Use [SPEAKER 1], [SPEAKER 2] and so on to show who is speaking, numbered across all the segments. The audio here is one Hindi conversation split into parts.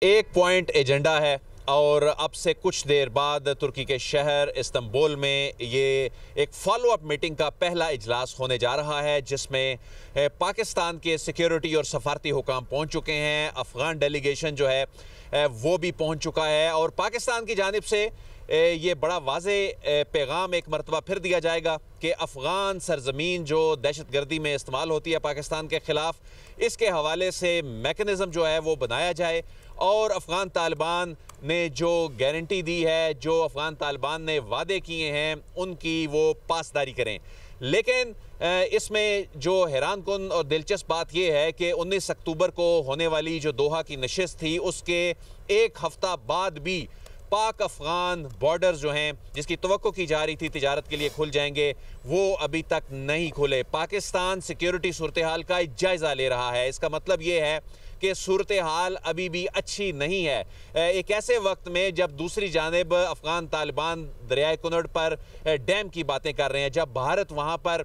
[SPEAKER 1] एक पॉइंट एजेंडा है और अब से कुछ देर बाद तुर्की के शहर इस्तांबुल में ये एक फॉलो अप मीटिंग का पहला इजलास होने जा रहा है, जिसमें पाकिस्तान के सिक्योरिटी और सफारती हुकाम पहुंच चुके हैं। अफ़गान डेलीगेशन जो है वो भी पहुंच चुका है और पाकिस्तान की जानिब से ये बड़ा वाज़े पैगाम एक मरतबा फिर दिया जाएगा कि अफ़गान सरजमीन जो दहशत गर्दी में इस्तेमाल होती है पाकिस्तान के ख़िलाफ़, इसके हवाले से मेकनिज़म जो है वो बनाया जाए और अफ़गान तालिबान ने जो गारंटी दी है, जो अफ़गान तालिबान ने वादे किए हैं, उनकी वो पासदारी करें। लेकिन इसमें जो हैरानकुन और दिलचस्प बात यह है कि 19 अक्टूबर को होने वाली जो दोहा की नशिस्त थी, उसके एक हफ़्ता बाद भी पाक अफ़गान बॉर्डर्स जो हैं, जिसकी तवक्को की जा रही थी तिजारत के लिए खुल जाएंगे, वो अभी तक नहीं खुले। पाकिस्तान सिक्योरिटी सूरत हाल का जायज़ा ले रहा है। इसका मतलब ये है कि सूरत हाल अभी भी अच्छी नहीं है। एक ऐसे वक्त में जब दूसरी जानिब अफ़गान तालिबान दरियाए कुनड़ पर डैम की बातें कर रहे हैं, जब भारत वहाँ पर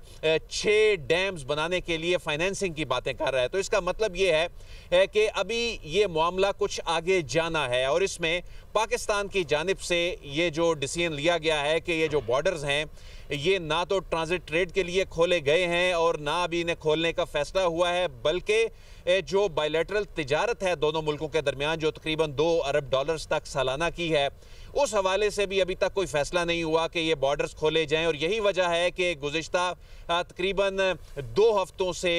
[SPEAKER 1] 6 डैम्स बनाने के लिए फाइनेंसिंग की बातें कर रहा है, तो इसका मतलब ये है कि अभी ये मामला कुछ आगे जाना है और इसमें पाकिस्तान की जानिब से ये जो डिसीजन लिया गया है कि ये जो बॉर्डर्स हैं ये ना तो ट्रांजिट ट्रेड के लिए खोले गए हैं और ना अभी इन्हें खोलने का फैसला हुआ है, बल्कि जो बायलैटरल तिजारत है दोनों मुल्कों के दरमियान, जो तकरीबन $2 अरब तक सालाना की है, उस हवाले से भी अभी तक कोई फैसला नहीं हुआ कि ये बॉर्डर्स खोले जाएं। और यही वजह है कि गुज़िश्ता तकरीबन 2 हफ्तों से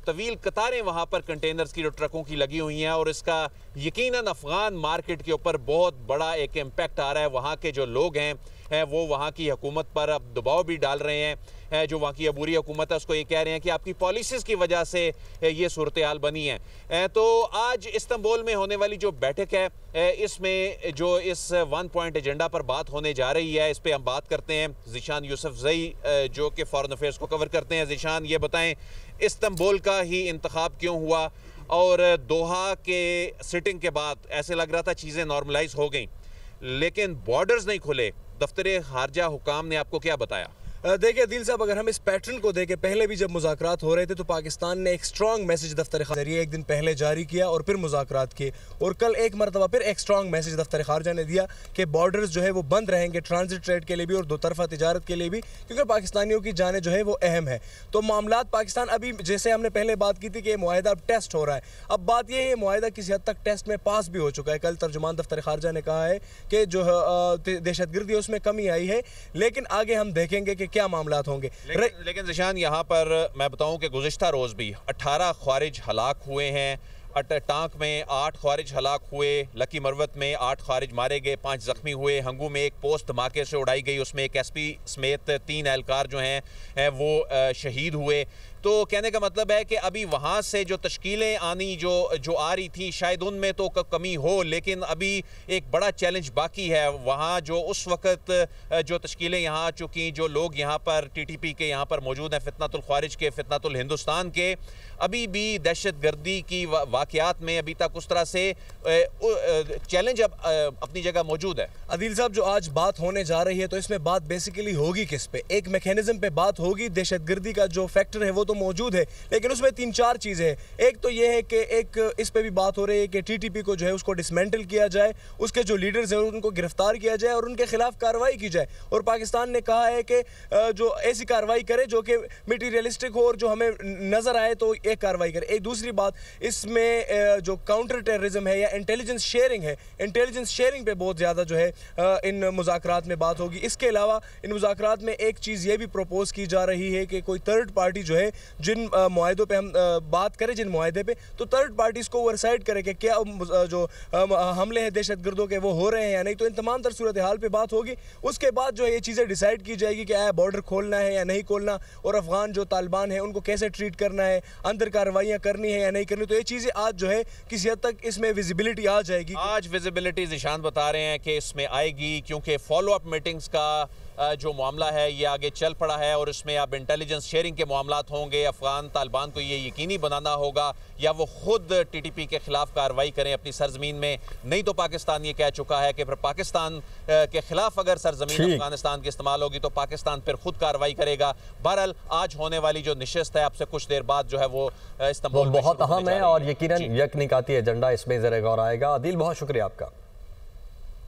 [SPEAKER 1] तवील कतारें वहाँ पर कंटेनर्स की, जो ट्रकों की लगी हुई हैं और इसका यकीनन अफ़गान मार्केट के ऊपर बहुत बड़ा एक इम्पैक्ट आ रहा है। वहाँ के जो लोग हैं वो वहाँ की हुकूमत पर अब दबाव भी डाल रहे हैं। जो वहाँ की अबूरी हुकूमत है उसको ये कह रहे हैं कि आपकी पॉलिसीज़ की वजह से ये सूरत हाल बनी है। तो आज इस्तांबुल में होने वाली जो बैठक है, इसमें जो इस 1 पॉइंट एजेंडा पर बात होने जा रही है, इस पर हम बात करते हैं ज़ीशान यूसुफ़ज़ई, जो कि फ़ॉरेन अफेयर्स को कवर करते हैं। ज़ीशान, ये बताएं इस्तांबुल का ही इंतखाब क्यों हुआ और दोहा के सिटिंग के बाद ऐसे लग रहा था चीज़ें नॉर्मलाइज हो गई, लेकिन बॉर्डर्स नहीं खुले। दफ्तर खारजा हुकाम ने आपको क्या बताया?
[SPEAKER 2] देखिए दिल साहब, अगर हम इस पैटर्न को देखें, पहले भी जब मुज़ाकरात हो रहे थे तो पाकिस्तान ने एक स्ट्रॉन्ग मैसेज दफ्तर जरिए एक दिन पहले जारी किया और फिर मुज़ाकरात किए, और कल एक मरतबा फिर एक स्ट्रॉन्ग मैसेज दफ्तर खारजा ने दिया कि बॉर्डर्स जो है वो बंद रहेंगे, ट्रांजिट ट्रेड के लिए भी और दो तरफा तिजारत के लिए भी, क्योंकि पाकिस्तानियों की जानें जो है वो अहम है। तो मामलात पाकिस्तान अभी, जैसे हमने पहले बात की थी कि मुआहदा अब टेस्ट हो रहा है, अब बात यह है मुआहदा किसी हद तक टेस्ट में पास भी हो चुका है। कल तर्जुमान दफ्तर खारजा ने कहा है कि जो दहशतगर्दी है उसमें कमी आई है, लेकिन आगे हम देखेंगे कि क्या मामलात होंगे।
[SPEAKER 1] लेकिन ज़ीशान, यहाँ पर मैं बताऊँ कि गुज़िश्ता रोज़ भी 18 ख्वारिज हलाक हुए हैं। टांक में 8 ख्वारिज हलाक हुए, लकी मरवत में 8 ख्वारिज मारे गए, 5 ज़ख्मी हुए। हंगू में एक पोस्ट धमाके से उड़ाई गई, उसमें एक SP समेत 3 एहलकार जो हैं वो शहीद हुए। तो कहने का मतलब है कि अभी वहाँ से जो तश्कीलें आनी जो आ रही थी, शायद उनमें तो कमी हो, लेकिन अभी एक बड़ा चैलेंज बाकी है। वहाँ जो उस वक़्त जो तश्कीलें यहाँ आ चुकी, जो लोग यहाँ पर TTP के यहाँ पर मौजूद हैं, फितनतुल ख्वारिज के, फितनतुल हिंदुस्तान के, अभी भी दहशत गर्दी की वाक़यात में अभी तक उस तरह से चैलेंज अब अपनी जगह मौजूद है।
[SPEAKER 2] अदील साहब, जो आज बात होने जा रही है तो इसमें बात बेसिकली होगी किस पे? एक मैकेनिज्म पे बात होगी। दहशत गर्दी का जो फैक्टर है वो तो मौजूद है, लेकिन उसमें 3-4 चीज़ें हैं। एक तो ये है कि एक इस पे भी बात हो रही है कि TTP को जो है उसको डिसमेंटल किया जाए, उसके जो लीडर्स हैं उनको गिरफ्तार किया जाए और उनके खिलाफ कार्रवाई की जाए। और पाकिस्तान ने कहा है कि जो ऐसी कार्रवाई करे जो कि मटीरियलिस्टिक हो और जो हमें नज़र आए तो एक कार्रवाई करे। एक दूसरी बात, इसमें जो काउंटर टेररिज्म है या इंटेलिजेंस शेयरिंग है, इंटेलिजेंस शेयरिंग पे बहुत ज़्यादा जो है इन मुज़ाकरात में बात होगी। इसके अलावा इन मुज़ाकरात में एक चीज़ ये भी प्रपोज की जा रही है कि कोई थर्ड पार्टी जो है, जिन मुआहदों पे हम बात करें, जिन मुआहदे पे, तो थर्ड पार्टीज को ओवरसाइड करे कि क्या जो हमले हैं दहशत गर्दों के वो हो रहे हैं या नहीं। तो इन तमाम तर सूरत हाल पे बात होगी। उसके बाद जो है ये चीज़ें डिसाइड की जाएगी कि आया बॉर्डर खोलना है या नहीं खोलना, और अफगान जो तालिबान है उनको कैसे ट्रीट करना है, अंदर कार्रवाइयाँ करनी है या नहीं करनी। तो ये चीज़ें आज जो है किसी हद तक इसमें विजिबिलिटी आ जाएगी।
[SPEAKER 1] आज विजिबिलिटी ज़ीशान बता रहे हैं कि इसमें आएगी, क्योंकि फॉलो अप मीटिंग्स का जो मामला है ये आगे चल पड़ा है और इसमें अब इंटेलिजेंस शेयरिंग के मामलात होंगे। अफगान तालिबान को ये यकीनी बनाना होगा या वो खुद TTP के खिलाफ कार्रवाई करें अपनी सरजमीन में, नहीं तो पाकिस्तान ये कह चुका है कि फिर पाकिस्तान के खिलाफ अगर सरजमीन अफगानिस्तान की इस्तेमाल होगी तो पाकिस्तान फिर खुद कार्रवाई करेगा। बहरहाल आज होने वाली जो नशिस्त है आपसे कुछ देर बाद जो है वो इस्तांबुल में
[SPEAKER 3] बहुत अहम है और यकीनन यक निकाती एजेंडा इसमें जरा गौर आएगा। आदिल, बहुत शुक्रिया आपका।